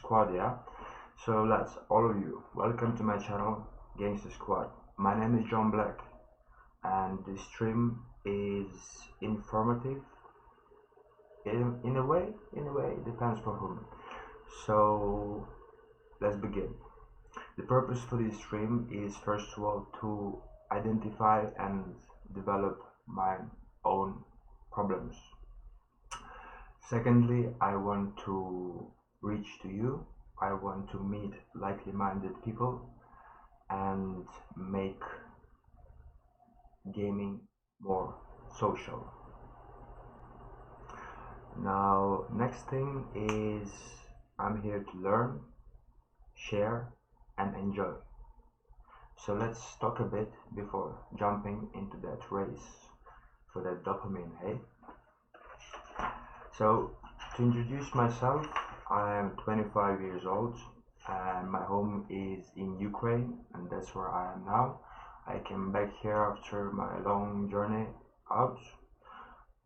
Squad, yeah? So let's, all of you, welcome to my channel, Gangster Squad. My name is John Black, and this stream is informative, in a way, it depends for whom. So let's begin. The purpose for this stream is first of all to identify and develop my own problems. Secondly, I want to reach to you. I want to meet like-minded people and make gaming more social. Now, next thing is I'm here to learn, share, and enjoy. So let's talk a bit before jumping into that race for that dopamine, hey? So, to introduce myself, I am 25 years old and my home is in Ukraine, and that's where I am now. I came back here after my long journey out,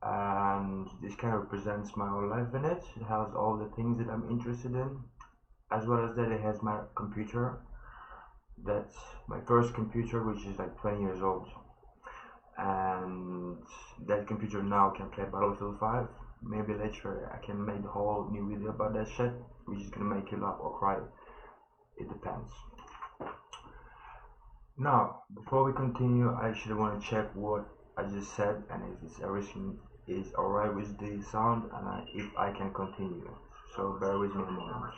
and this kind of represents my whole life in it. It has all the things that I'm interested in, as well as that it has my computer. That's my first computer, which is like 20 years old, and that computer now can play Battlefield 5. Maybe later I can make a whole new video about that shit, which is gonna make you laugh or cry. It depends. Now, before we continue, I actually want to check what I just said and if it's everything is alright with the sound, and if I can continue. So bear with me a moment.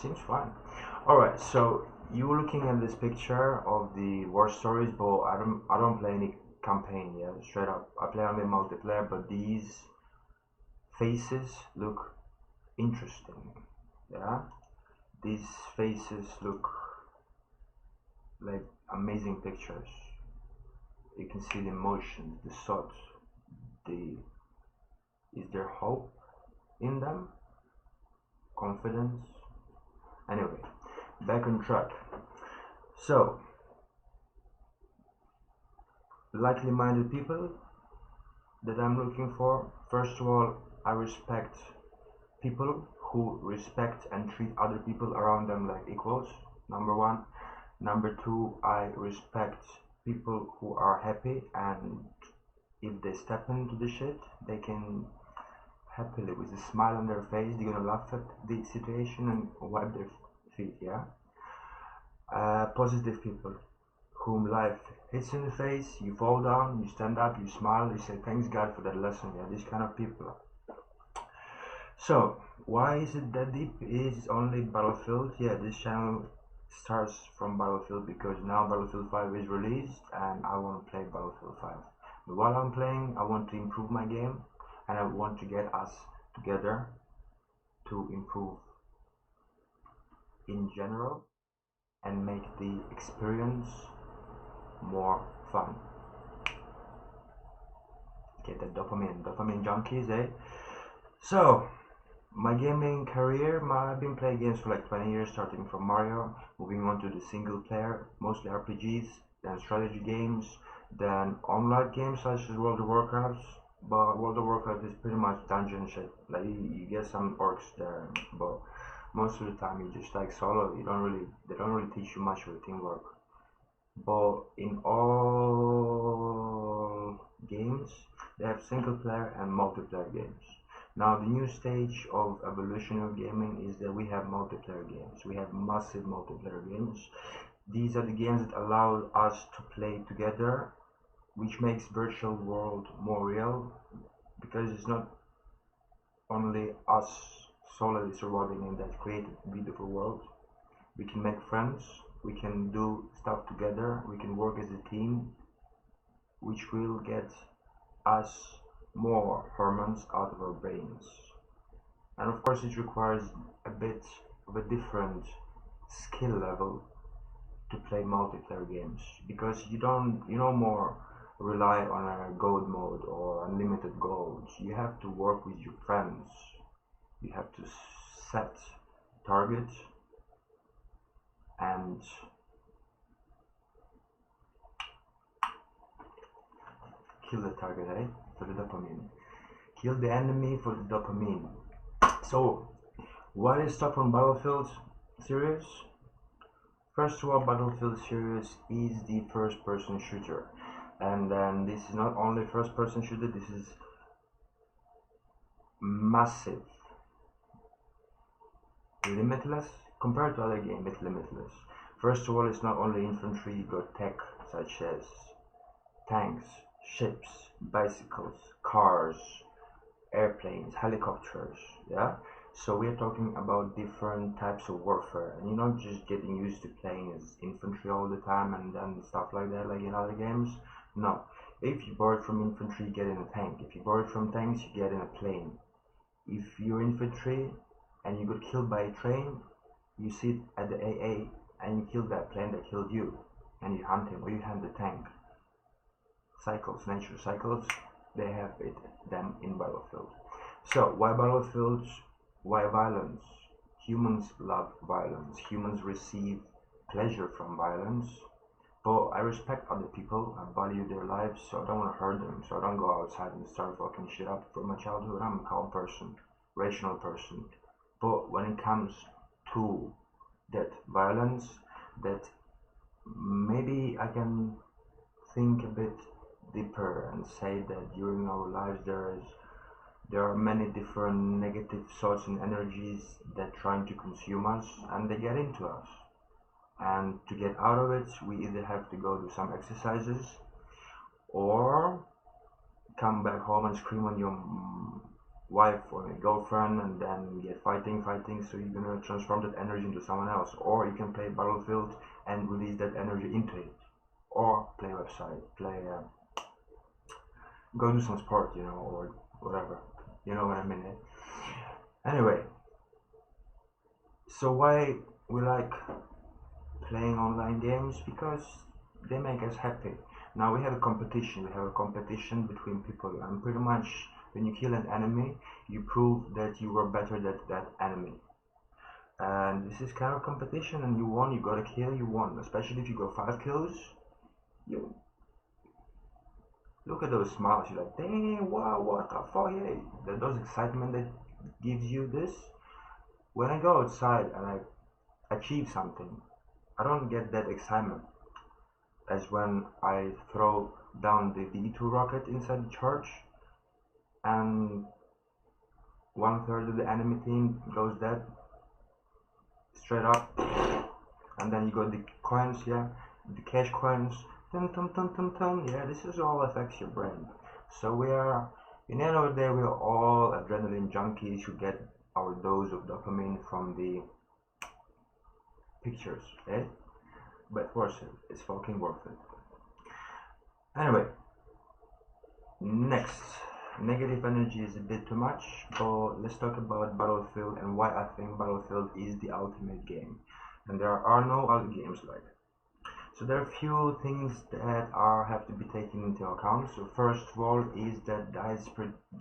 Seems fine. Alright, so you're looking at this picture of the war stories, but I don't play any campaign, yeah, straight up. I play only multiplayer, but these faces look interesting, yeah. These faces look like amazing pictures. You can see the emotions, the thoughts, is there hope in them? Confidence? Anyway, back on track. So, likely-minded people that I'm looking for. First of all, I respect people who respect and treat other people around them like equals, number one. Number two, I respect people who are happy, and if they step into the shit, they can happily, with a smile on their face, they're gonna laugh at the situation and wipe their feet, yeah. Positive people whom life hits in the face, you fall down, you stand up, you smile, you say thanks God for that lesson, yeah. These kind of people. So why is it that deep? Is only Battlefield? Yeah, this channel starts from Battlefield because now Battlefield 5 is released and I want to play Battlefield 5. But while I'm playing, I want to improve my game, and I want to get us together to improve in general and make the experience more fun. Get that dopamine junkies, eh? So, my gaming career, I've been playing games for like 20 years, starting from Mario, moving on to the single player, mostly RPGs, then strategy games, then online games such as World of Warcraft. But World of Warcraft is pretty much dungeon shit. Like you get some orcs there, but most of the time you just like solo. They don't really teach you much of the teamwork. But in all games, they have single player and multiplayer games. Now the new stage of evolution of gaming is that we have multiplayer games. We have massive multiplayer games. These are the games that allow us to play together, which makes virtual world more real, because it's not only us solely surviving in that created beautiful world. We can make friends, we can do stuff together, we can work as a team, which will get us more hormones out of our brains. And of course it requires a bit of a different skill level to play multiplayer games, because you no more rely on a gold mode or unlimited golds. You have to work with your friends. You have to set targets and kill the target, eh? For the dopamine. Kill the enemy for the dopamine. So, what is top on Battlefield series? First of all, Battlefield series is the first-person shooter, and then this is not only first-person shooter. This is massive, limitless compared to other games. It's limitless. First of all, it's not only infantry. You got tech such as tanks, ships, bicycles, cars, airplanes, helicopters. Yeah. So we're talking about different types of warfare, and you're not just getting used to playing as infantry all the time and then stuff like that, like in other games. No. If you borrow from infantry, you get in a tank. If you borrow from tanks, you get in a plane. If you're infantry and you got killed by a train, you sit at the AA and you kill that plane that killed you, and you hunt him or you hunt the tank. Cycles, nature cycles, they have them in Battlefield. So why Battlefield? Why violence? Humans love violence. Humans receive pleasure from violence. But I respect other people. I value their lives, so I don't want to hurt them. So I don't go outside and start fucking shit up from my childhood. I'm a calm person, rational person. But when it comes to that violence, that maybe I can think a bit deeper and say that during our lives there are many different negative thoughts and energies that trying to consume us, and they get into us. And to get out of it, we either have to go do some exercises or come back home and scream on your wife or your girlfriend and then get fighting. So you're gonna transform that energy into someone else. Or you can play Battlefield and release that energy into it. Or play website, go do some sport, or whatever. You know what I mean? Anyway, so why we like playing online games? Because they make us happy. Now we have a competition. We have a competition between people, and pretty much when you kill an enemy, you prove that you were better than that enemy. And this is kind of competition, and you won. You got a kill. You won. Especially if you got 5 kills, you look at those smiles. You're like, damn, wow, what the fuck, yeah. Those excitement that gives you this. When I go outside and I achieve something, I don't get that excitement as when I throw down the V2 rocket inside the church and 1/3 of the enemy team goes dead straight up, and then you got the coins, yeah, the cash coins. Yeah, this is all affects your brain. So we are, in the end of the day, we are all adrenaline junkies who get our dose of dopamine from the pictures, eh? But worth it. It's fucking worth it. Anyway, next, negative energy is a bit too much, but let's talk about Battlefield and why I think Battlefield is the ultimate game. And there are no other games like it. So there are few things that have to be taken into account. So first of all is that DICE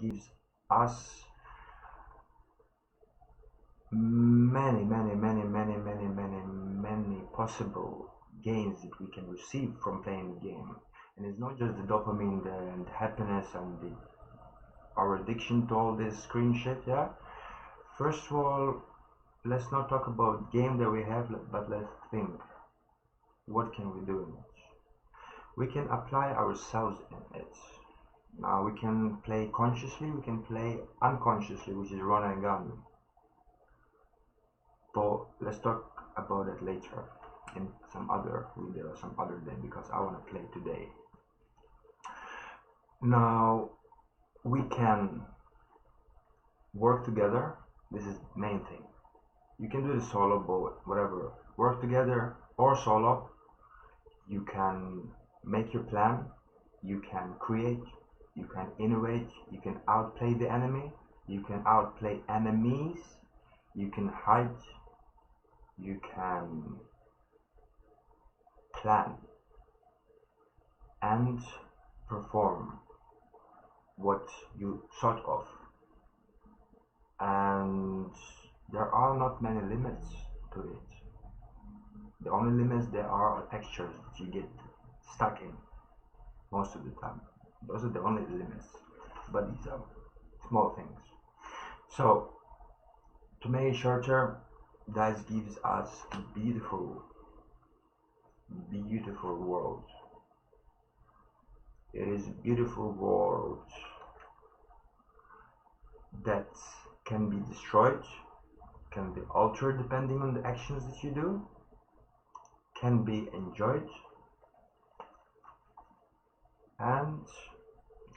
gives us many possible gains that we can receive from playing the game. And it's not just the dopamine and the happiness and our addiction to all this screen shit, yeah? First of all, let's not talk about game that we have, but let's think. What can we do in it? We can apply ourselves in it. Now we can play consciously, we can play unconsciously, which is run and gun. But let's talk about it later in some other video or some other day, because I want to play today. Now we can work together. This is the main thing. You can do the solo, but whatever. Work together or solo. You can make your plan, you can create, you can innovate, you can outplay the enemy, you can outplay enemies, you can hide, you can plan and perform what you thought of. And there are not many limits to it. The only limits there are textures that you get stuck in most of the time. Those are the only limits, but these are small things. So to make it shorter, that gives us a beautiful, beautiful world. It is a beautiful world that can be destroyed, can be altered depending on the actions that you do, can be enjoyed, and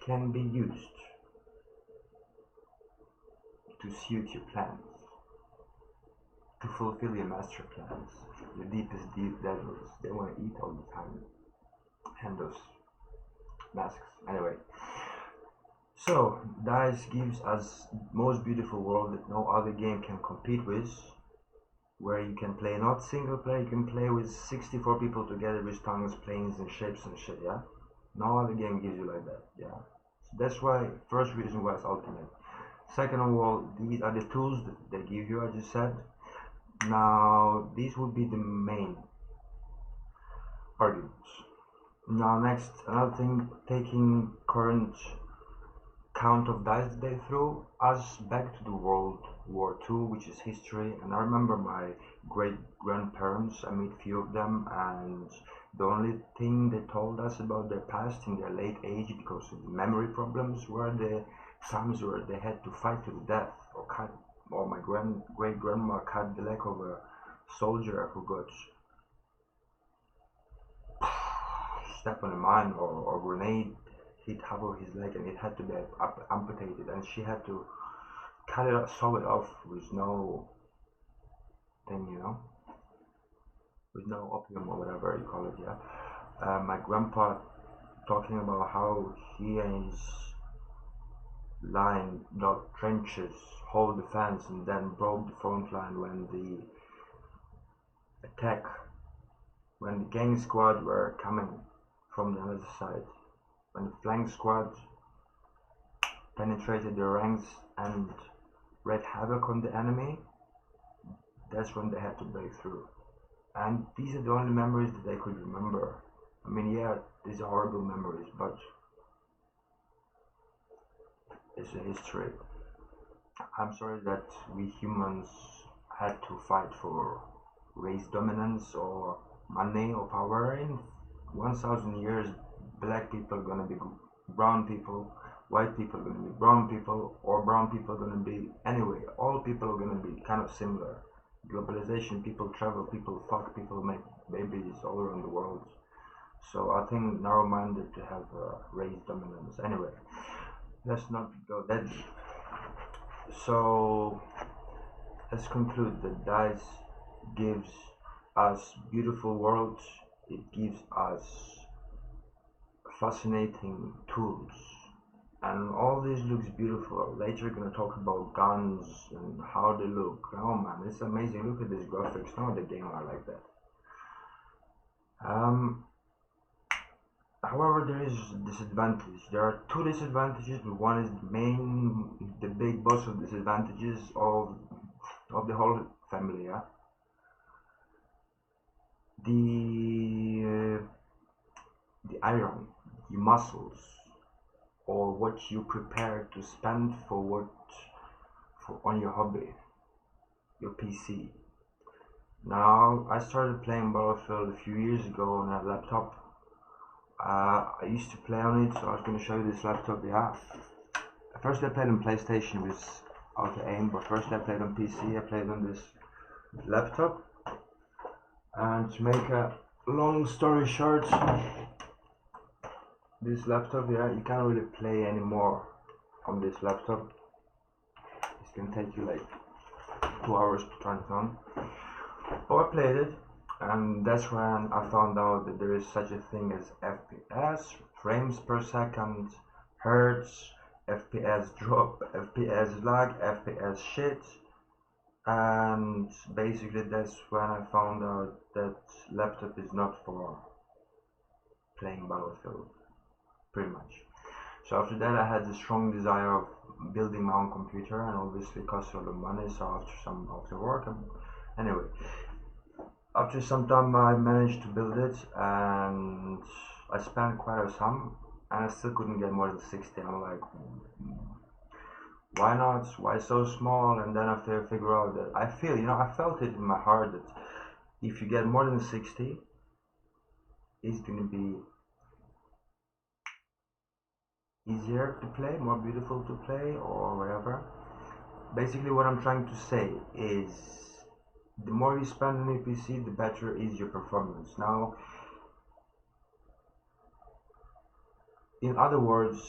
can be used to suit your plans, to fulfill your master plans. The deepest deep devils, they want to eat all the time, and those masks. Anyway, so DICE gives us most beautiful world that no other game can compete with, where you can play not single player, you can play with 64 people together with tongues, planes and shapes and shit, yeah? No other game gives you like that, yeah? So that's why, first reason why it's ultimate. Second of all, these are the tools that they give you, I just said. Now, these would be the main arguments. Now next, another thing, taking current count of dice that they threw us back to the World War II, which is history. And I remember my great grandparents, I meet few of them, and the only thing they told us about their past in their late age, because of the memory problems, were the times where they had to fight to the death, or my great grandma cut the leg of a soldier who got stepped on a mine, or grenade hit half of his leg and it had to be amputated, and she had to cut it off, sew it off with no thing, with no opium or whatever you call it, yeah. My grandpa talking about how he and his line dug trenches, hold the fence, and then broke the front line when the attack, when the gang squad were coming from the other side. When the flank squad penetrated their ranks and wreaked havoc on the enemy, that's when they had to break through. And these are the only memories that they could remember. I mean, yeah, these are horrible memories, but it's a history. I'm sorry that we humans had to fight for race dominance or money or power. In 1,000 years, black people are gonna be brown people, white people are gonna be brown people, or brown people are gonna be, anyway, all people are gonna be kind of similar. Globalization, people travel, people fuck, people make babies all around the world. So I think narrow-minded to have race dominance. Anyway, let's not go that deep. So let's conclude that DICE gives us beautiful worlds. It gives us fascinating tools, and all this looks beautiful. Later we're gonna talk about guns and how they look. Oh man, it's amazing. Look at these graphics. No other game are like that. However, there is a disadvantage. There are two disadvantages, but one is the big boss of disadvantages of the whole family. Yeah, the iron, your muscles, or what you prepare to spend for on your hobby, your PC. Now, I started playing Battlefield a few years ago on a laptop. I used to play on it, so I was going to show you this laptop. Yeah, first I played on PlayStation with auto aim, but first I played on PC. I played on this laptop, and to make a long story short, this laptop, yeah, you can't really play anymore on this laptop. It's gonna take you like 2 hours to turn it on. But I played it, and that's when I found out that there is such a thing as FPS, frames per second, hertz, FPS drop, FPS lag, FPS shit. And basically that's when I found out that laptop is not for playing Battlefield, pretty much. So after that I had the strong desire of building my own computer, and obviously it costs a lot of money. So after work, anyway, after some time I managed to build it, and I spent quite a sum, and I still couldn't get more than 60. I'm like, why not? Why so small? And then after I figure out that I feel, I felt it in my heart that if you get more than 60, it's gonna be easier to play, more beautiful to play, or whatever. Basically, what I'm trying to say is the more you spend on a PC, the better is your performance. Now, in other words,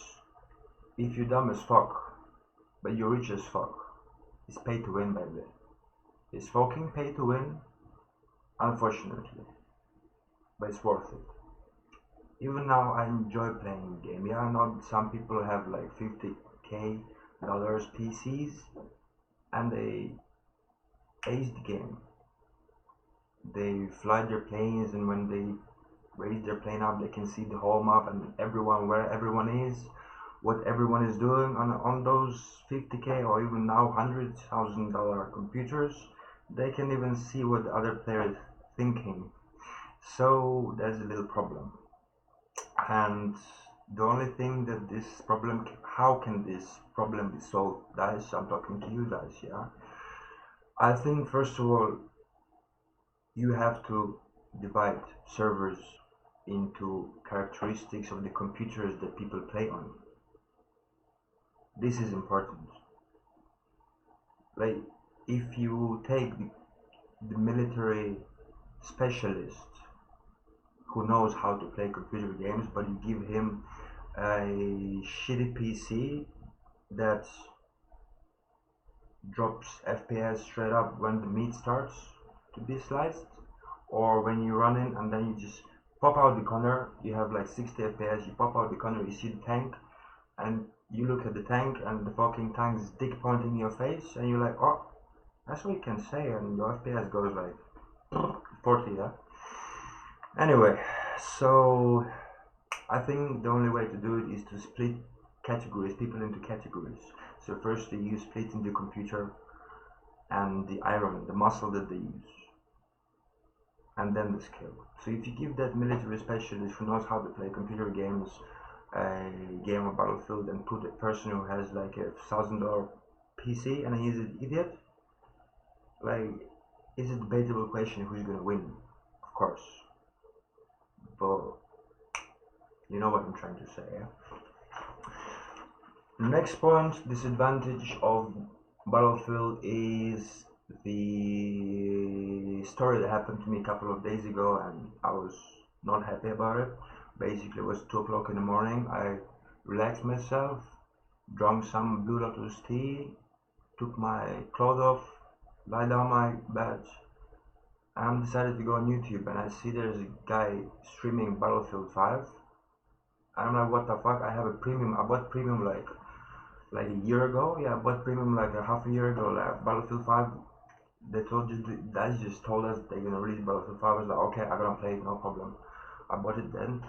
if you're dumb as fuck, but you're rich as fuck, it's pay to win, baby. It's fucking pay to win, unfortunately, but it's worth it. Even now, I enjoy playing the game. Yeah, I know some people have like $50K PCs, and they ace the game. They fly their planes, and when they raise their plane up, they can see the whole map and everyone, where everyone is, what everyone is doing on those 50K or even now $100,000 computers. They can even see what the other player is thinking. So there's a little problem. And the only thing that how can this problem be solved, guys? I'm talking to you guys, yeah? I think first of all, you have to divide servers into characteristics of the computers that people play on. This is important. Like, if you take the military specialist who knows how to play computer games, but you give him a shitty PC that drops FPS straight up when the meat starts to be sliced, or when you run in and then you just pop out the corner, you have like 60 FPS, you pop out the corner, you see the tank, and you look at the tank and the fucking tank's dick pointing in your face, and you're like, oh, that's what you can say, and your FPS goes like 40, yeah? Anyway, so I think the only way to do it is to split people into categories. So first you split in the computer and the iron, the muscle that they use, and then the skill. So if you give that military specialist who knows how to play computer games a game of Battlefield and put a person who has like $1,000 PC and he's an idiot, like, it's a debatable question who's gonna win, of course. But you know what I'm trying to say, yeah? Next point, disadvantage of Battlefield is the story that happened to me a couple of days ago, and I was not happy about it. Basically, it was 2 o'clock in the morning. I relaxed myself, drank some Blue Lotus tea, took my clothes off, lie down my bed, and decided to go on YouTube, and I see there's a guy streaming Battlefield 5. And I'm like, what the fuck? I bought premium like a year ago. Yeah, I bought premium like a half a year ago, like Battlefield 5. The guys just told us they're gonna release Battlefield 5. I was like, okay, I'm gonna play it, no problem. I bought it then.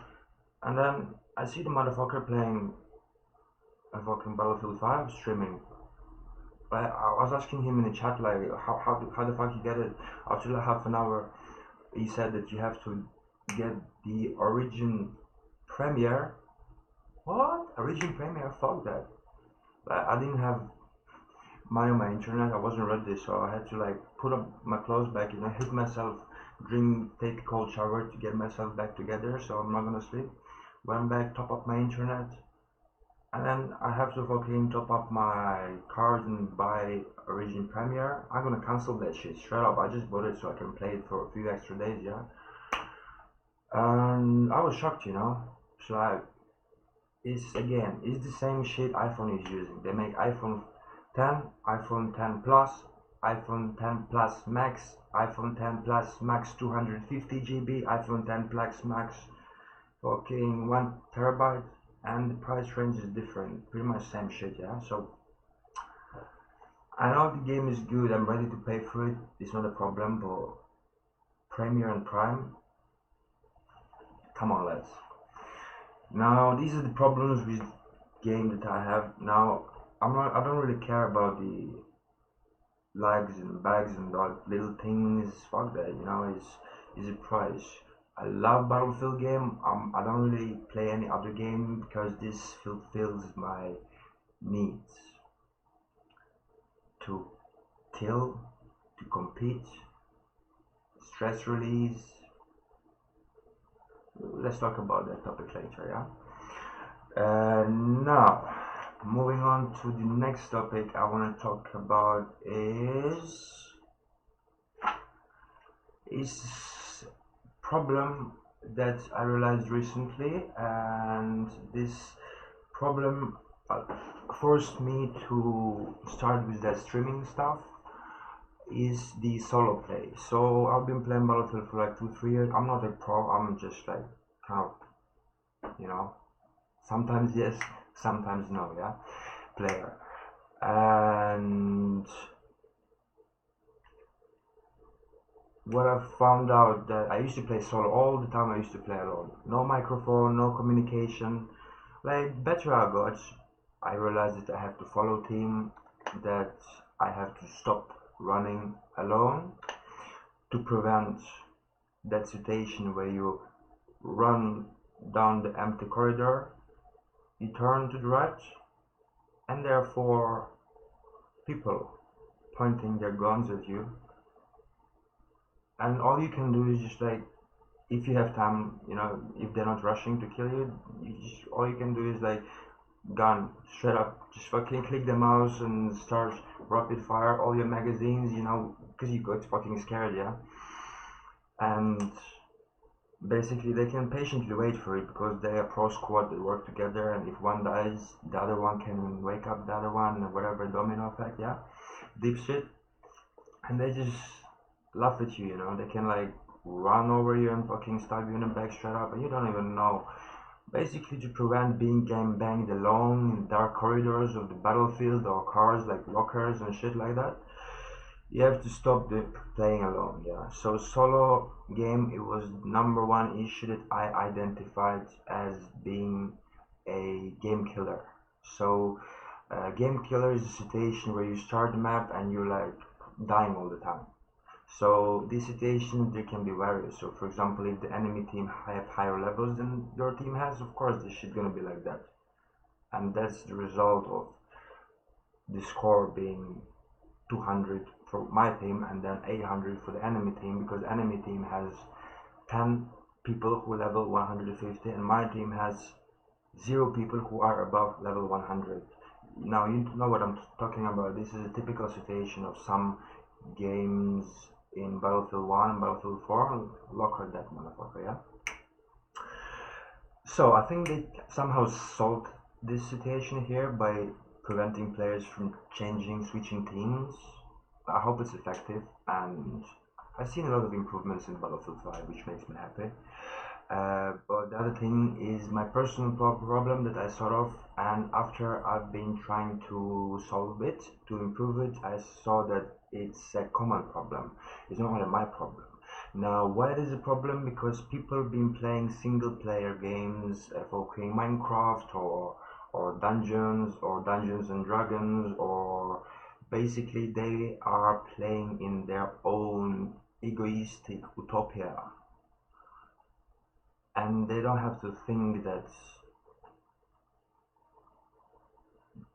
And then I see the motherfucker playing a fucking Battlefield 5 streaming. I was asking him in the chat, like, how the fuck you get it? After like half an hour, he said that you have to get the Origin Premiere. What? Origin Premiere? Fuck that. Like, I didn't have money on my internet, I wasn't ready, so I had to like put up my clothes back, hit myself, take a cold shower to get myself back together, so I'm not gonna sleep. Went back, top up my internet, and then I have to fucking top up my card and buy Origin Premiere. I'm gonna cancel that shit straight up. I just bought it so I can play it for a few extra days, yeah. And I was shocked, So it's the same shit iPhone is using. They make iPhone 10, iPhone 10 Plus, iPhone 10 Plus Max, iPhone 10 Plus Max 250 GB, iPhone 10 Plus Max fucking 1 terabyte, and the price range is different, pretty much same shit, yeah. So I know the game is good, I'm ready to pay for it, it's not a problem, but Premiere and Prime, come on, lads. Now these are the problems with the game that I have. Now I don't really care about the lags and bugs and all little things. Fuck that, it's a price. I love Battlefield game. I don't really play any other game because this fulfills my needs to kill, to compete, stress release. Let's talk about that topic later, yeah? Now, moving on to the next topic I want to talk about is problem that I realized recently, and this problem forced me to start with that streaming stuff, is the solo play. So I've been playing Battlefield for like 2-3 years. I'm not a pro, I'm just like kind of, you know, sometimes yes, sometimes no, yeah, player. And what I found out, that I used to play solo all the time. I used to play alone, no microphone, no communication. Like better I got, I realized that I have to follow team, that I have to stop running alone to prevent that situation where you run down the empty corridor, you turn to the right, and therefore people pointing their guns at you, and all you can do is just like, if you have time, you know, if they're not rushing to kill you, all you can do is like gun straight up, just fucking click the mouse and start rapid fire all your magazines, you know, because you got fucking scared, yeah. And basically they can patiently wait for it because they are pro squad, they work together, and if one dies the other one can wake up the other one, whatever, domino effect, yeah, deep shit. And they just laugh at you, you know, they can like run over you and fucking stab you in the back straight up and you don't even know. Basically, to prevent being game banged alone in dark corridors of the battlefield or cars like lockers and shit like that, you have to stop the playing alone, yeah. So solo game, it was number one issue that I identified as being a game killer. So game killer is a situation where you start the map and you're like dying all the time. So these situations, they can be various. So for example, if the enemy team have higher levels than your team has, of course this shit gonna be like that. And that's the result of the score being 200 for my team and then 800 for the enemy team, because enemy team has 10 people who level 150 and my team has 0 people who are above level 100. Now you know what I'm talking about. This is a typical situation of some games in Battlefield 1 and Battlefield 4. Lock at that motherfucker, yeah? So I think they somehow solved this situation here by preventing players from switching teams. I hope it's effective, and I've seen a lot of improvements in Battlefield 5, which makes me happy. But the other thing is my personal problem that I sort of, and after I've been trying to solve it, to improve it, I saw that it's a common problem. It's not only my problem. Now, why it is a problem? Because people have been playing single player games, evoking Minecraft or Dungeons and Dragons, or basically they are playing in their own egoistic utopia. And they don't have to think that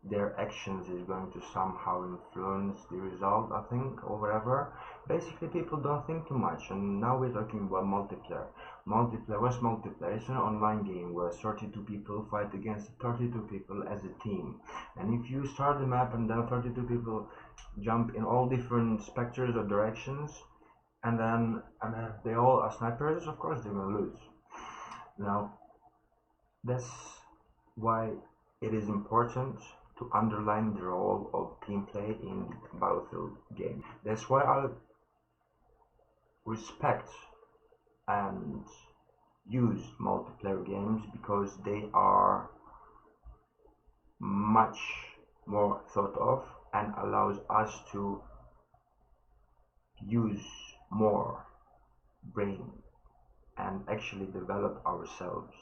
their actions is going to somehow influence the result, I think, or whatever. Basically, people don't think too much. And now we're talking about multiplayer. What's multiplayer? It's an online game where 32 people fight against 32 people as a team. And if you start the map and then 32 people jump in all different specters or directions, and then they all are snipers, of course they're gonna lose. Now, that's why it is important to underline the role of team play in the Battlefield game. That's why I respect and use multiplayer games, because they are much more thought of and allows us to use more brain and actually develop ourselves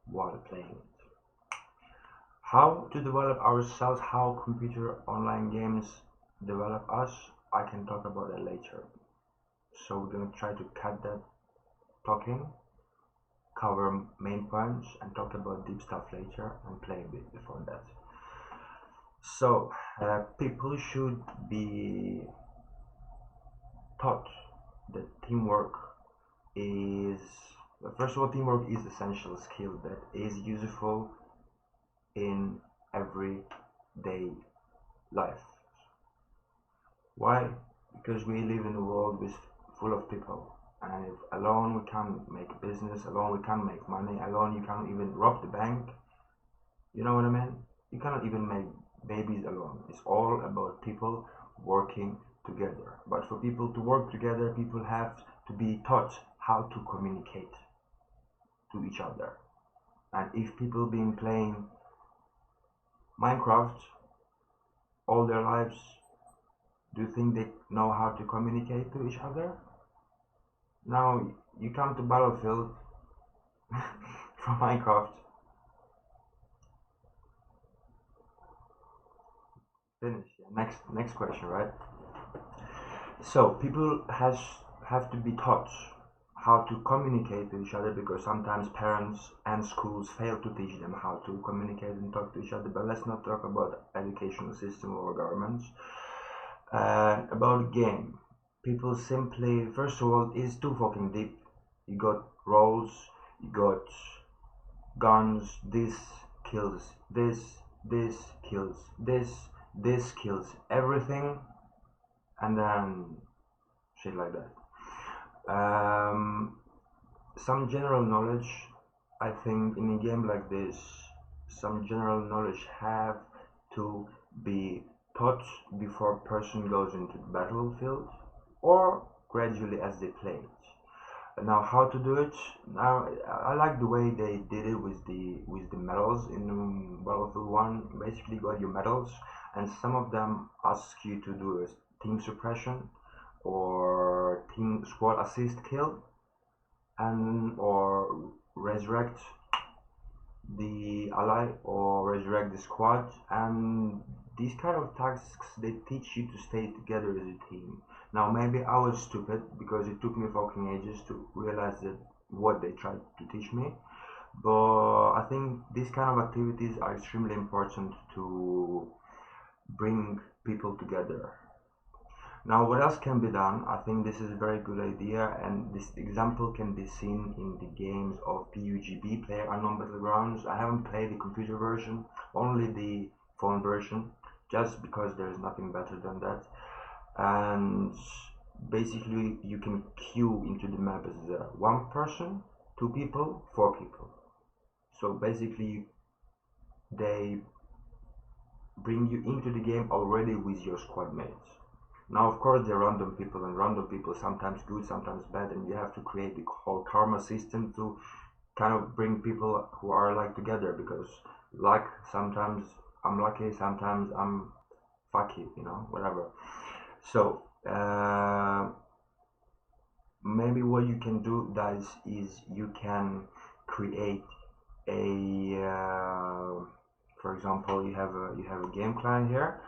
while playing it. How to develop ourselves, how computer online games develop us, I can talk about that later. So we're gonna try to cut that talking cover main points and talk about deep stuff later and play a bit before that. So people should be taught that teamwork is, first of all, teamwork is essential skill that is useful in everyday life. Why? Because we live in a world full of people, and if alone we can't make business, alone we can't make money, alone you can't even rob the bank. You know what I mean? You cannot even make babies alone. It's all about people working together. But for people to work together, people have to be taught how to communicate to each other. And if people been playing Minecraft all their lives, do you think they know how to communicate to each other? Now you come to Battlefield from Minecraft. Finish. Yeah. Next question, right? So people have to be taught how to communicate to each other, because sometimes parents and schools fail to teach them how to communicate and talk to each other. But let's not talk about educational system or governments. About game, people simply, first of all, it's too fucking deep. You got roles, you got guns, this kills this kills this kills everything, and then shit like that. Some general knowledge, I think in a game like this, some general knowledge have to be taught before a person goes into the battlefield, or gradually as they play it. Now how to do it? Now I like the way they did it with the medals in Battlefield 1. Basically you got your medals, and some of them ask you to do a team suppression or team squad assist kill, and or resurrect the ally or resurrect the squad. And these kind of tasks, they teach you to stay together as a team. Now maybe I was stupid because it took me fucking ages to realize that what they tried to teach me, but I think these kind of activities are extremely important to bring people together. Now what else can be done? I think this is a very good idea, and this example can be seen in the games of PUBG, Player Unknown Battlegrounds. I haven't played the computer version, only the phone version, just because there is nothing better than that. And basically you can queue into the map as one person, two people, four people. So basically they bring you into the game already with your squad mates. Now of course they're random people, and random people sometimes good, sometimes bad, and you have to create the whole karma system to kind of bring people who are like together, because luck, sometimes I'm lucky, sometimes I'm fucky, you know, whatever. So maybe what you can do, guys, is you can create a for example, you have a game client here,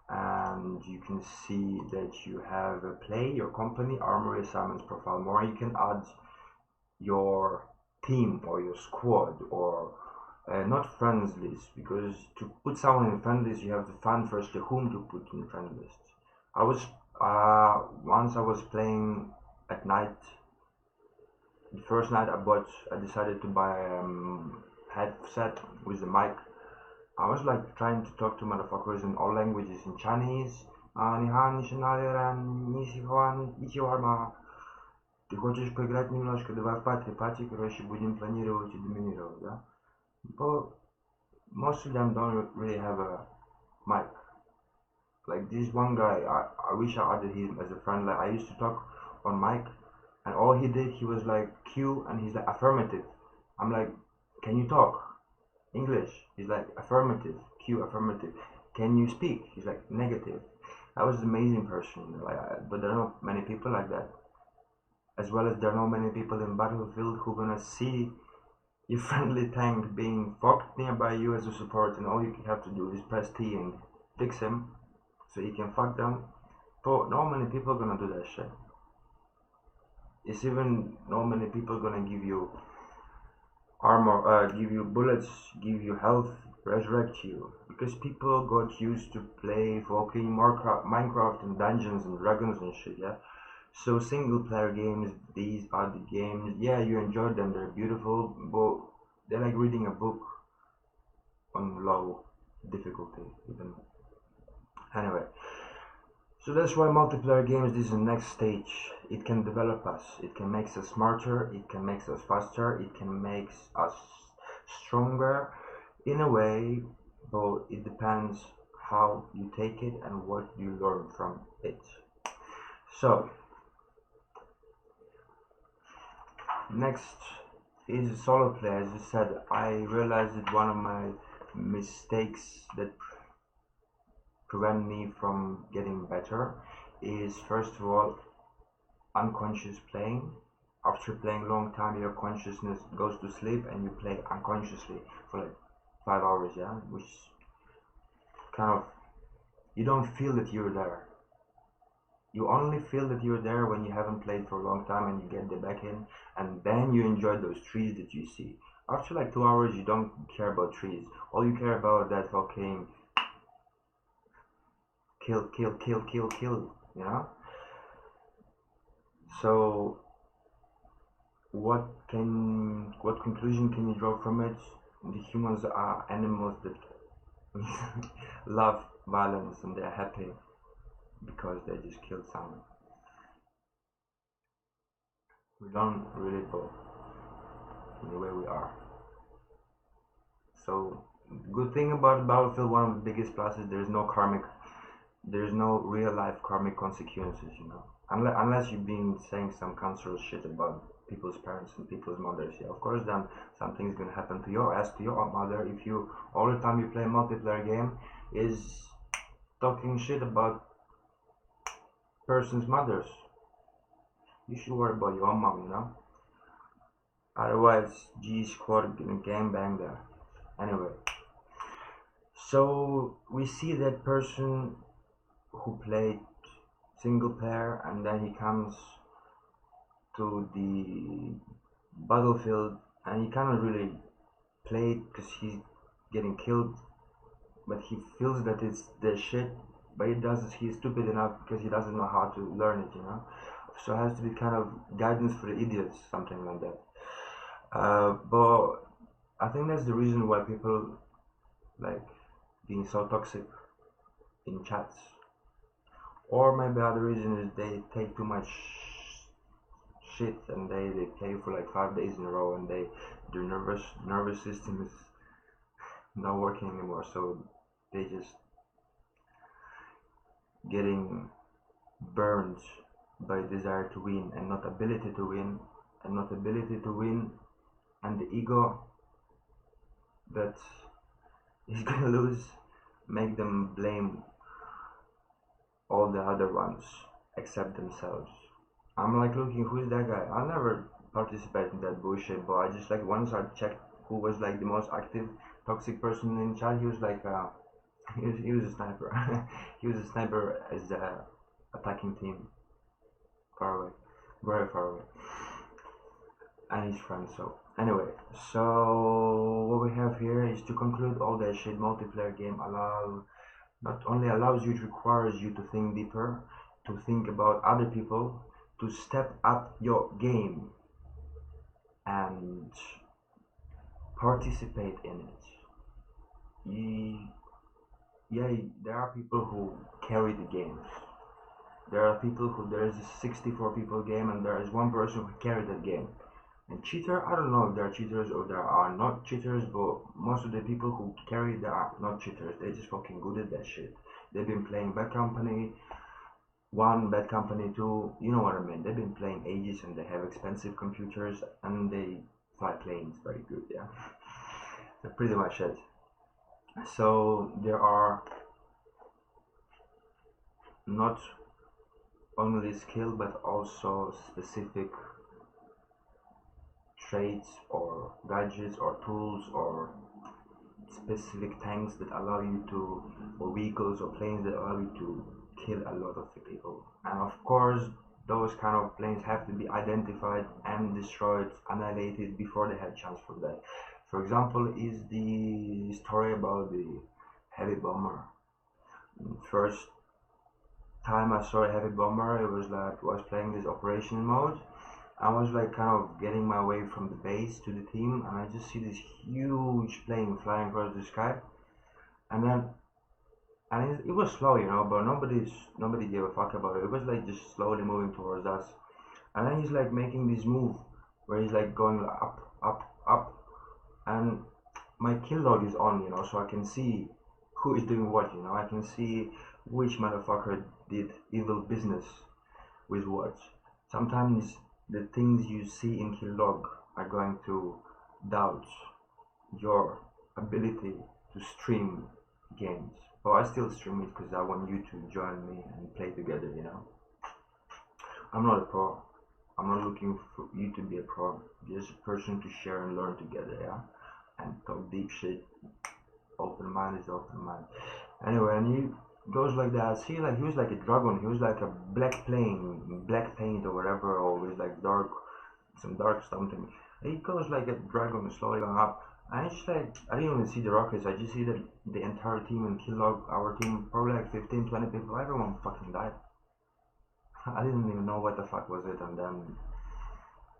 and you can see that you have a play, your company, armory, assignments, profile, more. You can add your team or your squad, or not friends list, because to put someone in friend list you have to find first whom to put in friend list. I was once I was playing at night. The first night I decided to buy headset with the mic. I was like trying to talk to motherfuckers in all languages, in Chinese. Ты хочешь поиграть немножко, давай в пати, короче, будем планировать и доминировать, да? But most of them don't really have a mic. Like this one guy, I wish I added him as a friend. Like I used to talk on mic, and all he did, he was like Q, and he's like affirmative. I'm like, can you talk English? He's like affirmative, Q, affirmative. Can you speak? He's like negative. That was an amazing person. Like, but there are not many people like that. As well as there are not many people in Battlefield who gonna see your friendly tank being fucked nearby you as a support, and all you have to do is press T and fix him so he can fuck them. But not many people gonna do that shit. It's even not many people gonna give you armor, give you bullets, give you health, resurrect you. Because people got used to play fucking Minecraft and Dungeons and Dragons and shit, yeah. So single player games, these are the games. Yeah, you enjoy them. They're beautiful, but they're like reading a book on low difficulty, even. Anyway, so that's why multiplayer games, this is the next stage. It can develop us, it can make us smarter, it can make us faster, it can make us stronger in a way, but it depends how you take it and what you learn from it. So, next is solo play. As I said, I realized that one of my mistakes that prevent me from getting better is, first of all, unconscious playing. After playing long time, your consciousness goes to sleep and you play unconsciously for like 5 hours, yeah, which kind of, you don't feel that you're there. You only feel that you're there when you haven't played for a long time and you get the back in, and then you enjoy those trees that you see. After like 2 hours, you don't care about trees. All you care about that fucking kill, kill, kill, kill, kill, you know? So what conclusion can you draw from it? The humans are animals that love violence and they're happy because they just killed someone. We don't really go in the way we are. So good thing about Battlefield, one of the biggest pluses, there's no real life karmic consequences, you know. Unless you've been saying some cancerous shit about people's parents and people's mothers, yeah, of course, then something's gonna happen to your ass, to your mother, if you all the time you play a multiplayer game is talking shit about person's mothers. You should worry about your own mom, you know. Otherwise, G Squad gonna game bang there. Anyway, so we see that person who played single player and then he comes to the battlefield and he cannot really play because he's getting killed, but he feels that it's the shit, but he's stupid enough because he doesn't know how to learn it, you know. So it has to be kind of guidance for the idiots, something like that. But I think that's the reason why people like being so toxic in chats. Or maybe the other reason is they take too much shit and they play for like 5 days in a row and their nervous system is not working anymore, so they just getting burned by desire to win and not ability to win, and the ego that is gonna lose make them blame all the other ones except themselves. I'm like looking, who's that guy? I'll never participate in that bullshit, but I just like once I checked who was like the most active toxic person in chat. He was like he was a sniper. He was a sniper as a attacking team, far away, very far away, and his friends. So anyway, so what we have here is, to conclude all that shit, multiplayer game not only allows you, it requires you to think deeper, to think about other people, to step up your game and participate in it. Yeah, there are people who carry the games. There is a 64 people game and there is one person who carried that game. And cheater, I don't know if there are cheaters or there are not cheaters, but most of the people who carry, they are not cheaters. They're just fucking good at that shit. They've been playing Bad Company 1, Bad Company 2, you know what I mean. They've been playing ages and they have expensive computers and they fly planes very good, yeah. That's pretty much it. So there are not only skill but also specific traits or gadgets or tools or specific tanks that allow you to, or vehicles or planes that allow you to kill a lot of the people. And of course, those kind of planes have to be identified and destroyed, annihilated before they had chance for that. For example, is the story about the heavy bomber. First time I saw a heavy bomber, it was like I was playing this operation mode. I was like kind of getting my way from the base to the team, and I just see this huge plane flying across the sky, and then it was slow, but nobody gave a fuck about it. It was like just slowly moving towards us, and then he's like making this move where he's like going up, up, up, and my kill log is on, so I can see who is doing what, I can see which motherfucker did evil business with what. Sometimes the things you see in kill log are going to doubt your ability to stream games. But I still stream it because I want you to join me and play together, I'm not a pro. I'm not looking for you to be a pro. Just a person to share and learn together, yeah? And talk deep shit. Open mind is open mind. Anyway, and he goes like that. See, like he was like a dragon. He was like a black plane, black paint or whatever, or with like some dark something. And he goes like a dragon, slowly going up. And it's like, I didn't even see the rockets. I just see that the entire team in kill log, our team, probably like 15, 20 people, everyone fucking died. I didn't even know what the fuck was it, and then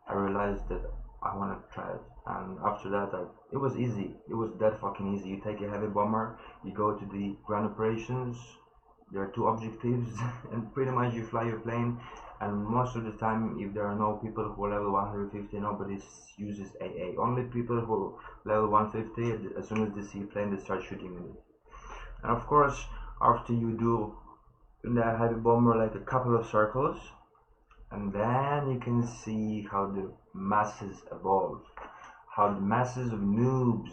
I realized that I want to try it. And after that, it was easy. It was that fucking easy. You take a heavy bomber, you go to the ground operations. There are two objectives, and pretty much you fly your plane. And most of the time, if there are no people who are level 150, nobody uses AA. Only people who level 150, as soon as they see a plane, they start shooting at it. And of course, after you do in the heavy bomber like a couple of circles, and then you can see how the masses evolve, how the masses of noobs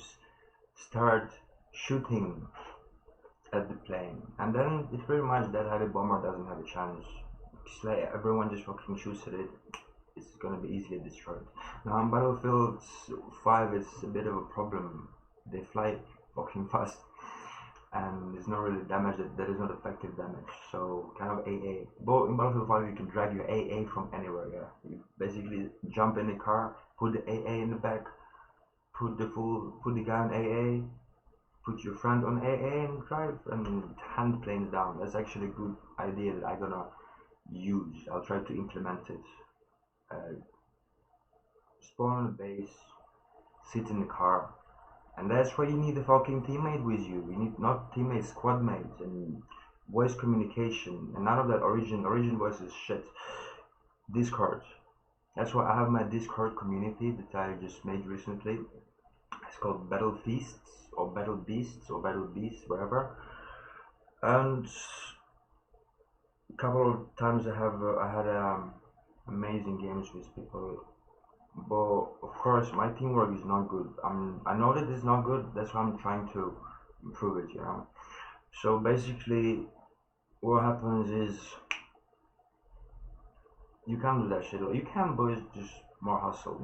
start shooting at the plane, and then it's pretty much that heavy bomber doesn't have a chance. It's like everyone just fucking shoots at it. It's gonna be easily destroyed. Now on Battlefield 5, it's a bit of a problem. They fly fucking fast, and there's no really damage. There is not effective damage, so kind of AA. But in Battlefield 5 you can drag your AA from anywhere. Yeah, you basically jump in the car, put the AA in the back, put the guy on AA, put your friend on AA and drive and hand planes down. That's actually a good idea that I'm gonna use. I'll try to implement it. Spawn on the base, sit in the car. And that's why you need a fucking teammate with you. You need not teammates, squad mates, and voice communication, and none of that origin voice is shit. Discord. That's why I have my Discord community that I just made recently. It's called Battle Feasts, or Battle Beasts, or Battle Beasts, whatever. And a couple of times I had amazing games with people. But of course my teamwork is not good. I know that it's not good, that's why I'm trying to improve it, So basically what happens is you can't do that shit. You can, but it's just more hustle.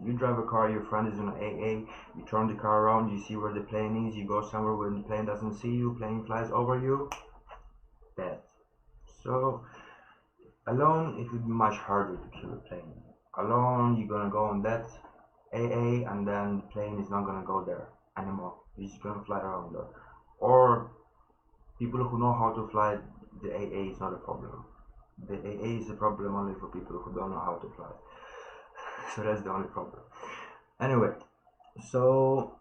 You drive a car, your friend is in AA, you turn the car around, you see where the plane is, you go somewhere where the plane doesn't see you, plane flies over you, dead. So alone it would be much harder to kill a plane. Alone you're gonna go on that AA, and then the plane is not gonna go there anymore. It's just gonna fly around there. Or people who know how to fly, the AA is not a problem. The AA is a problem only for people who don't know how to fly. So that's the only problem. Anyway, so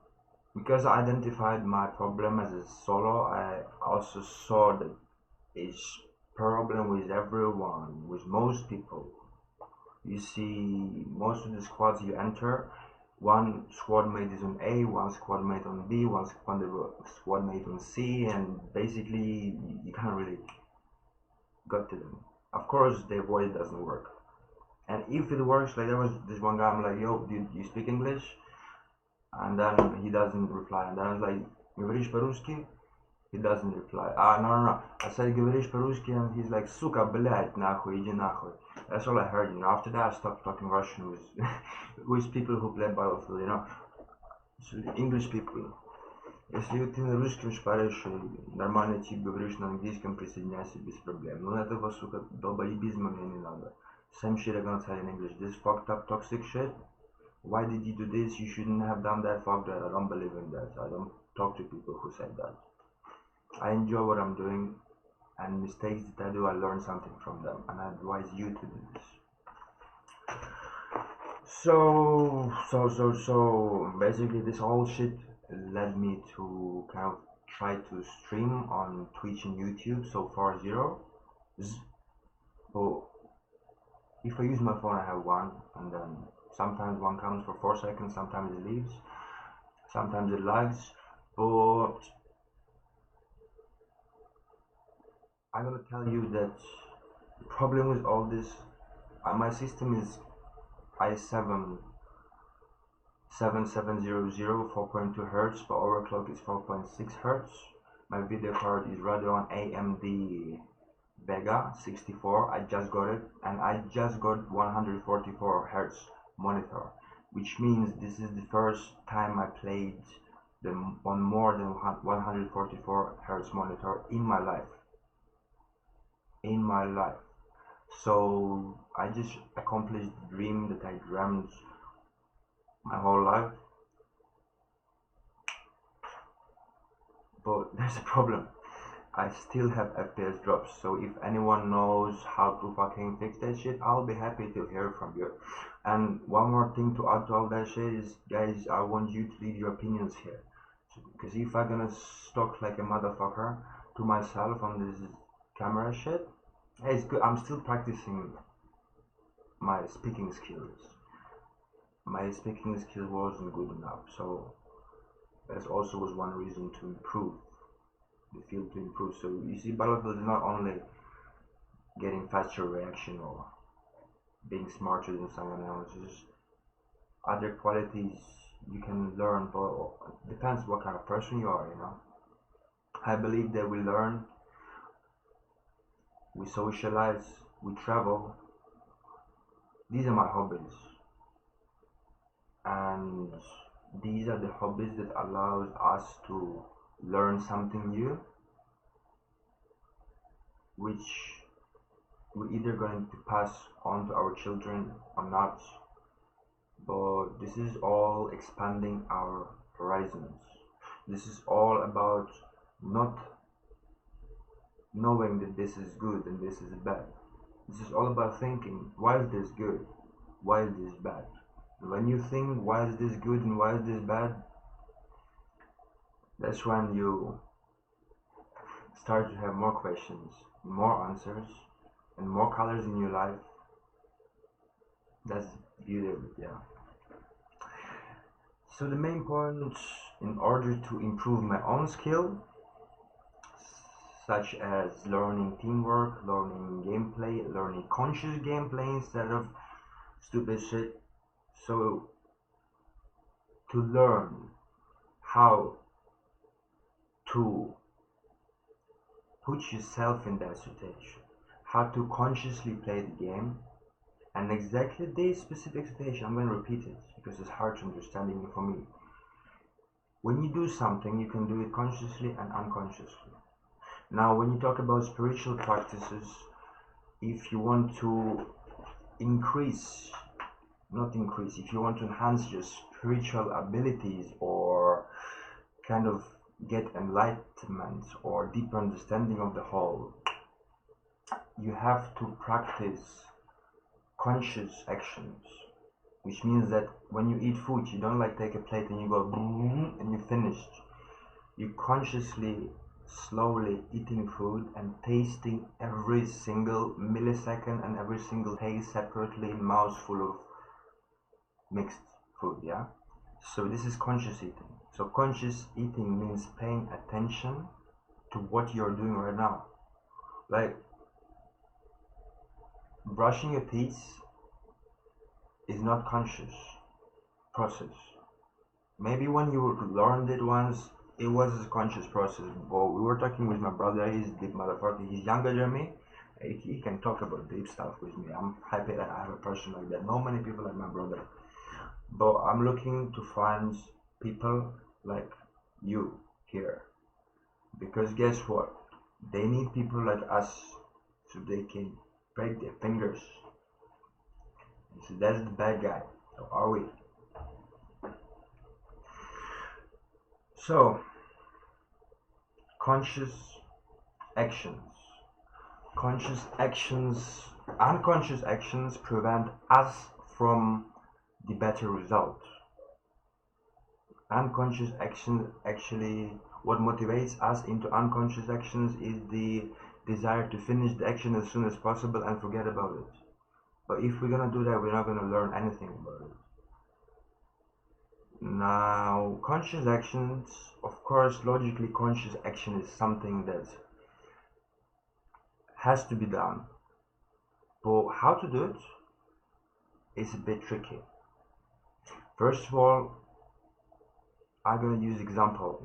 because I identified my problem as a solo, I also saw that it's problem with everyone, with most people. You see, most of the squads you enter, one squad mate is on A, one squad mate on B, one squad mate on C, and basically you can't really get to them. Of course, their voice doesn't work. And if it works, like there was this one guy, I'm like, yo, do you speak English? And then he doesn't reply. And then I was like, говоришь по-русски? He doesn't reply. No. I said, говоришь по-русски? And he's like, сука, блядь, нахуй, иди нахуй. That's all I heard, After that, I stopped talking Russian with people who play Battlefield, So English people. Если ты на русском шпаришь, нормально тип говоришь на английском, присоединяйся без проблем. Но этого, сука, долбоебизма мне не надо. Same shit I'm gonna tell you in English. This fucked up toxic shit. Why did you do this? You shouldn't have done that. Fuck that. I don't believe in that. I don't talk to people who said that. I enjoy what I'm doing, and mistakes that I do, I learn something from them, and I advise you to do this. So basically this whole shit led me to kind of try to stream on Twitch and YouTube. So far zero. But if I use my phone, I have one, and then sometimes one comes for 4 seconds, sometimes it leaves, sometimes it lags. But I'm gonna tell you that the problem with all this, my system is i7 7700 4.2 hertz, but overclock is 4.6 hertz. My video card is Radeon AMD Vega 64. I just got it, and I just got 144 hertz monitor, which means this is the first time I played on more than 144 hertz monitor in my life. So I just accomplished the dream that I dreamt my whole life. But there's a problem. I still have FPS drops, so if anyone knows how to fucking fix that shit, I'll be happy to hear from you. And one more thing to add to all that shit is, guys, I want you to leave your opinions here. Because if I'm gonna talk like a motherfucker to myself on this camera shit, hey, it's good. I'm still practicing my speaking skills. My speaking skill wasn't good enough, so that also was one reason to improve. The field to improve. So you see, Battlefield is not only getting faster reaction or being smarter than someone else, it's other qualities you can learn, but it depends what kind of person you are, you know. I believe that we learn, we socialize, we travel. These are my hobbies, and these are the hobbies that allows us to learn something new, which we're either going to pass on to our children or not. But this is all expanding our horizons. This is all about not knowing that this is good and this is bad. This is all about thinking, why is this good? Why is this bad? And when you think, why is this good and why is this bad? That's when you start to have more questions, more answers, and more colors in your life. That's the beauty of it, yeah. So the main point, in order to improve my own skill, such as learning teamwork, learning gameplay, learning conscious gameplay instead of stupid shit. So to learn how to put yourself in that situation, how to consciously play the game, and exactly this specific situation, I'm going to repeat it because it's hard to understand even for me. When you do something, you can do it consciously and unconsciously. Now, when you talk about spiritual practices, if you want to increase, if you want to enhance your spiritual abilities or kind of get enlightenment or deeper understanding of the whole, you have to practice conscious actions, which means that when you eat food, you don't like take a plate and you go and you finished. You consciously, slowly eating food and tasting every single millisecond and every single taste separately in mouthful of mixed food, yeah. So this is conscious eating. So conscious eating means paying attention to what you're doing right now. Like brushing your teeth is not conscious process. Maybe when you learned it once, it was a conscious process. But we were talking with my brother. He's deep motherfucker. He's younger than me. He can talk about deep stuff with me. I'm happy that I have a person like that. Not many people like my brother. But I'm looking to find people like you here. Because guess what? They need people like us so they can break their fingers That's the bad guy. So are we? So, conscious actions. Unconscious actions prevent us from the better result. Unconscious actions, actually, what motivates us into unconscious actions is the desire to finish the action as soon as possible and forget about it. But if we're gonna do that, we're not gonna learn anything about it. Now, conscious actions, of course, logically conscious action is something that has to be done. But how to do it is a bit tricky. First of all, I'm gonna use example.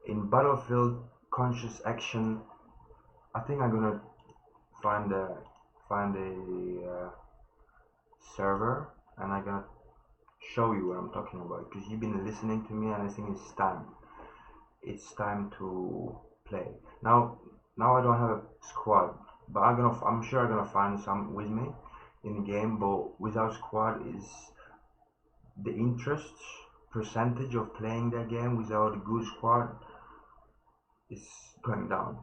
In Battlefield conscious action, I think I'm gonna find a server, and I'm gonna show you what I'm talking about, because you've been listening to me and I think it's time to play. Now I don't have a squad, but I'm sure I'm gonna find some with me in the game. But without squad, is the interest percentage of playing that game without a good squad is going down.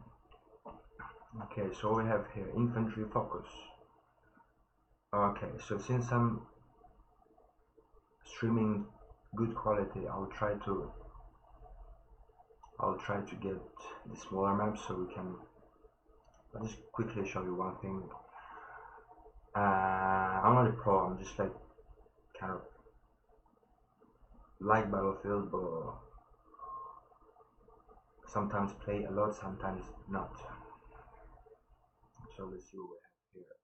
Okay, so we have here infantry focus. Okay, so since I'm streaming good quality, I'll try to get the smaller maps so we can. I'll just quickly show you one thing. I'm not a pro, I'm just like kind of like Battlefield, but sometimes play a lot, sometimes not. So let's see what we have here.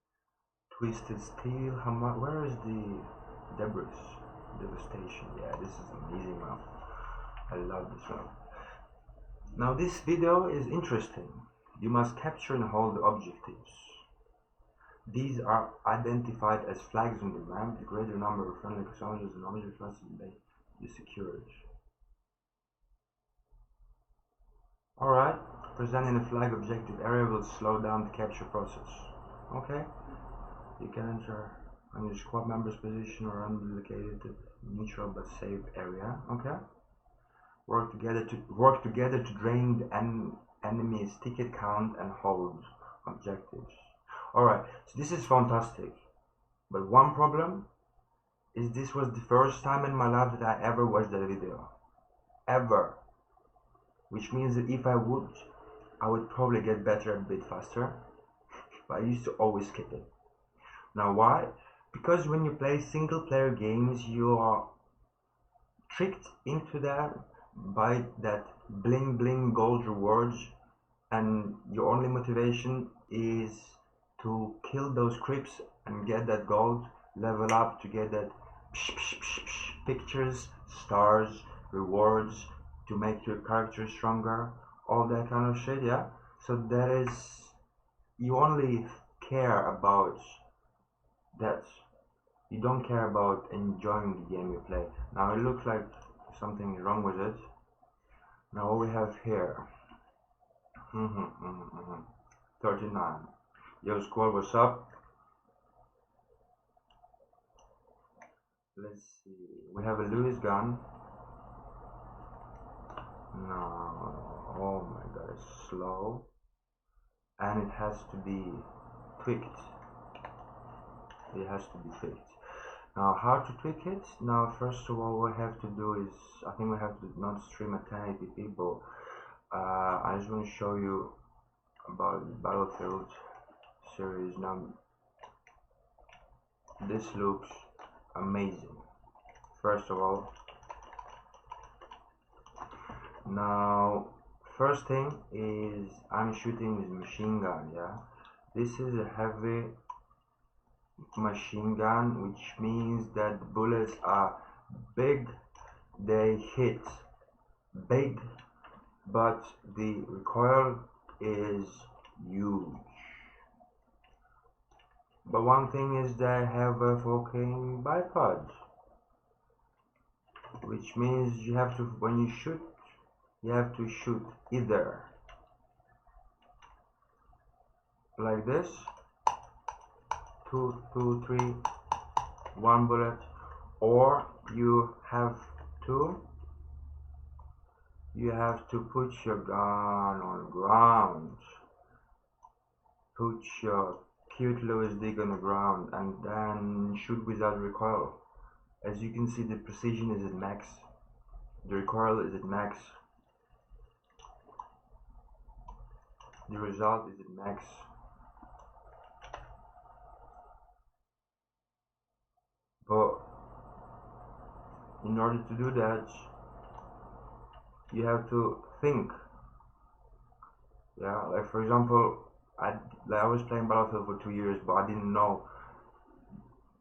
Twisted Steel, where is the Debris? Devastation, yeah, this is amazing map. I love this map. Now this video is interesting. You must capture and hold the objectives. These are identified as flags on the map. The greater number of friendly soldiers and objects must be secured. Alright, presenting a flag objective area will slow down the capture process. Okay, you can enter on your squad member's position or unlocated neutral but safe area. Okay, work together to drain the enemy's ticket count and hold objectives. Alright, so this is fantastic, but one problem is this was the first time in my life that I ever watched that video, ever, which means that if I would probably get better a bit faster, but I used to always skip it. Now why? Because when you play single player games, you are tricked into that by that bling bling gold rewards, and your only motivation is to kill those creeps and get that gold, level up to get that pictures, stars, rewards, to make your character stronger, all that kind of shit. Yeah, so that is, you only care about that. You don't care about enjoying the game you play. Now it looks like something is wrong with it. Now what we have here, 39. Yo squad, what's up? Let's see, we have a Lewis gun. No, oh my god, it's slow, and it has to be tweaked. It has to be tweaked. Now how to tweak it? Now first of all, what we have to do is, I think we have to not stream at 1080p, but I just want to show you about the Battlefield series. Now this looks amazing. First of all, now first thing is I'm shooting with machine gun. Yeah, this is a heavy machine gun, which means that the bullets are big, they hit big, but the recoil is huge. But one thing is they have a fucking bipod, which means you have to, when you shoot, you have to shoot either like this, 2, 2, 3, one bullet, or you have to put your gun on ground, put your cute Lewis dig on the ground, and then shoot without recoil. As you can see, the precision is at max, the recoil is at max, the result is at max. But in order to do that, you have to think. Yeah, like for example, I was playing Battlefield for 2 years, but I didn't know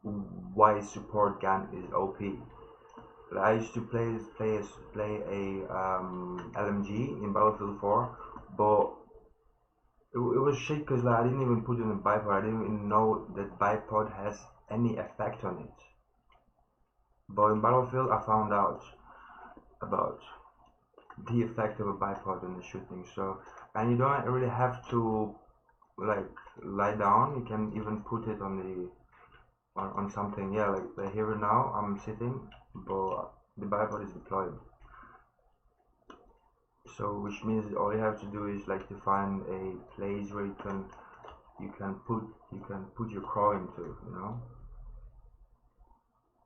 why support gun is OP. Like, I used to play a LMG in Battlefield 4, but it was shit because like, I didn't even put it in a bipod. I didn't even know that bipod has any effect on it. But in Battlefield, I found out about the effect of a bipod on the shooting. So, and you don't really have to like lie down. You can even put it on the on something. Yeah, like here now I'm sitting, but the bipod is deployed. So which means all you have to do is like to find a place where you can put your crow into, you know.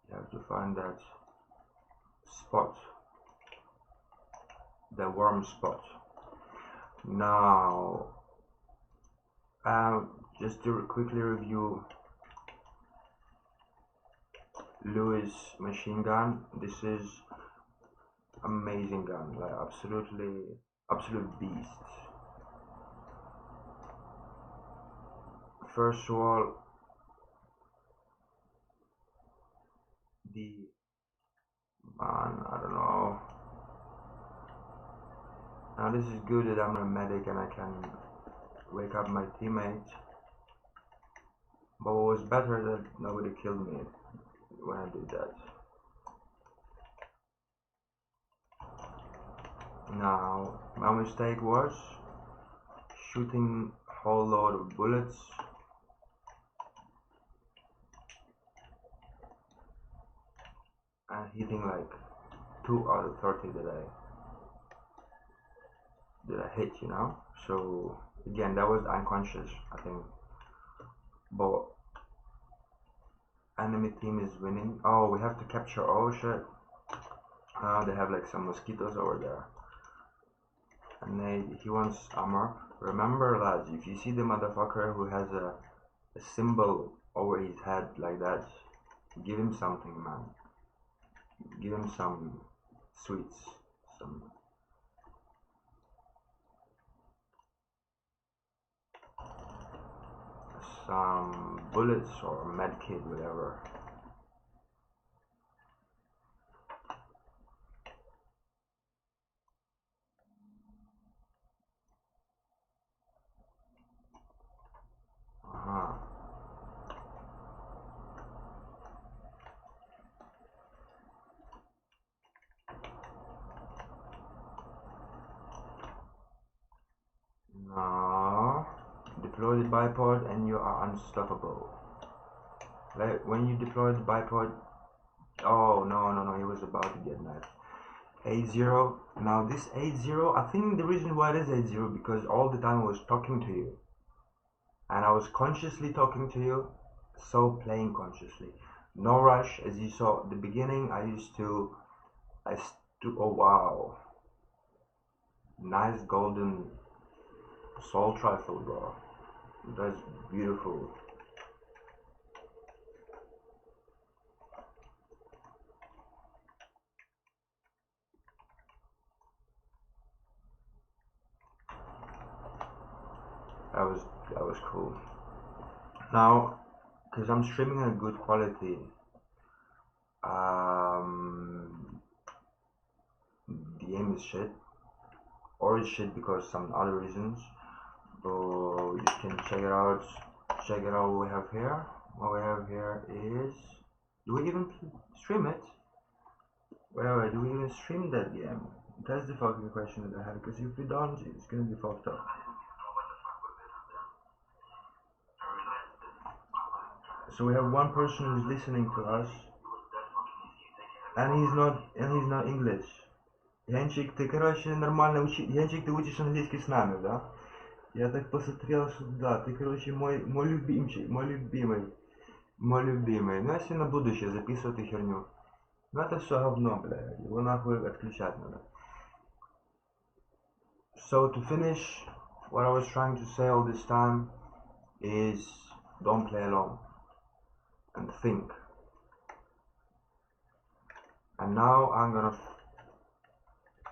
You have to find that spot, the warm spot. Now, just to quickly review Lewis machine gun. This is amazing gun, like absolute beast. First of all, I don't know. Now this is good that I'm a medic and I can wake up my teammate. But what was better that nobody killed me when I did that. Now, my mistake was shooting a whole load of bullets and hitting like 2 out of 30 that I hit, you know. So again, that was unconscious, I think. But enemy team is winning. Oh, we have to capture. Oh shit. They have like some mosquitoes over there. And he wants armor. Remember, lads, if you see the motherfucker who has a symbol over his head like that, give him something, man. Give him some sweets, some bullets or medkit, whatever. Now, deploy the bipod and you are unstoppable. Like when you deploy the bipod, oh no, he was about to get mad. 8-0. Now this 8-0, I think the reason why it is 8-0 because all the time I was talking to you. And I was consciously talking to you, so playing consciously. No rush, as you saw at the beginning, oh wow. Nice golden assault rifle, bro. That's beautiful. That was cool. Now, because I'm streaming in a good quality, the game is shit, or it's shit because some other reasons. But you can check it out. Check it out. What we have here. What we have here is. Do we even stream it? Wait, do we even stream that game? That's the fucking question that I have. Because if we don't, it's gonna be fucked up. So we have one person who's listening to us, and he's not English. Янчик, ты, короче, нормально Янчик, ты учишь английский с нами, да? Я так посмотрел, что да, ты, короче, мой любимчик, мой любимый. Ну, если на будущее записывать эту херню. Ну, это все говно, бля, его нахуй отключать надо. So, to finish, what I was trying to say all this time is don't play alone and think. And now I'm gonna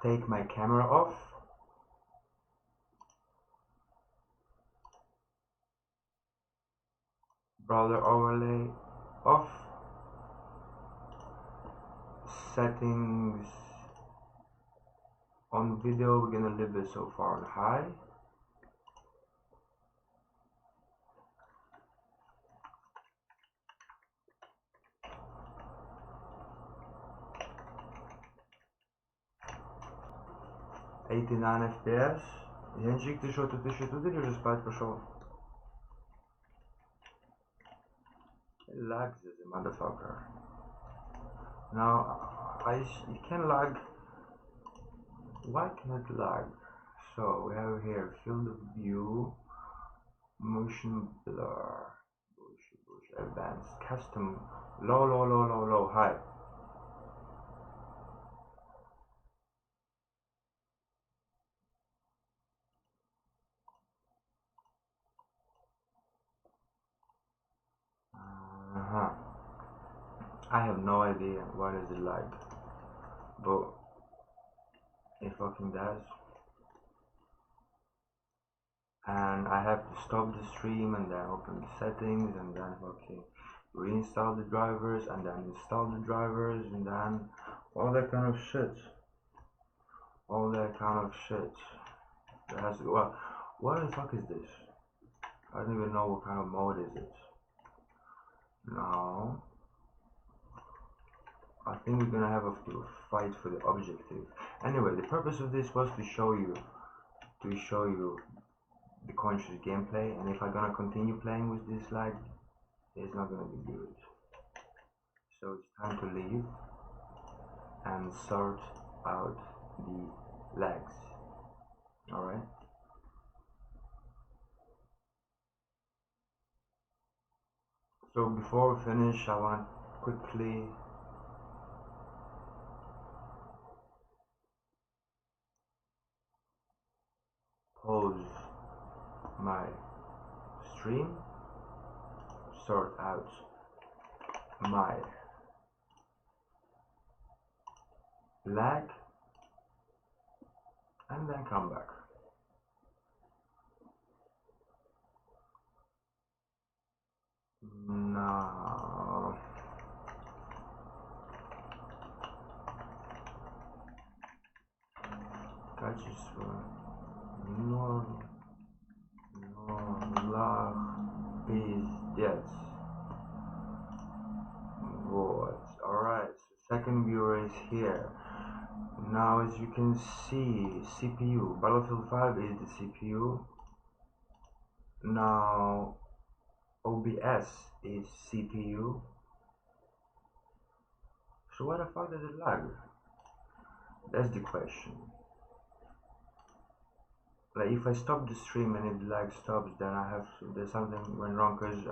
take my camera off. Browser overlay off. Settings on video, we're gonna leave it so far on high. $89 FPS. Янчик, ты что, тут еще тут или уже спать пошел? It lags as a motherfucker. Now, it can lag. Why can it lag? So we have here field of view, motion blur, advanced, custom, low, high. I have no idea what is it like, but it fucking does. And I have to stop the stream and then open the settings and then fucking reinstall the drivers and then install the drivers and then all that kind of shit. It has to go. What the fuck is this? I don't even know what kind of mode is it. Now I think we're gonna have to fight for the objective. Anyway, the purpose of this was to show you the conscious gameplay, and if I'm gonna continue playing with this lag, it's not gonna be good. So it's time to leave and sort out the lags. Alright? So before we finish, I want to quickly pause my stream, sort out my lag, and then come back. Now качество 0 lag пиздец. Вот. Alright, so second viewer is here. Now as you can see, CPU, Battlefield 5 is the CPU. Now OBS is CPU. So why the fuck does it lag? That's the question. Like if I stop the stream and if the lag stops, then there's something went wrong, because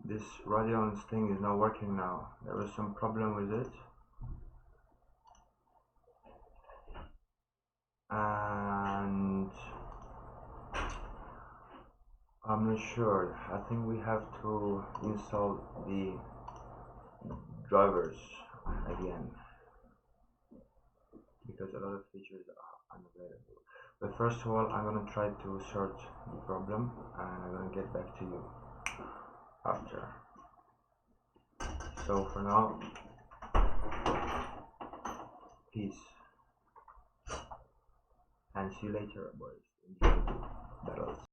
this Radeon's thing is not working now. There was some problem with it, and I'm not sure. I think we have to install the drivers again, because a lot of features are unavailable. But first of all, I'm gonna try to sort the problem and I'm gonna get back to you after. So for now, peace and see you later, boys. Enjoy the battles.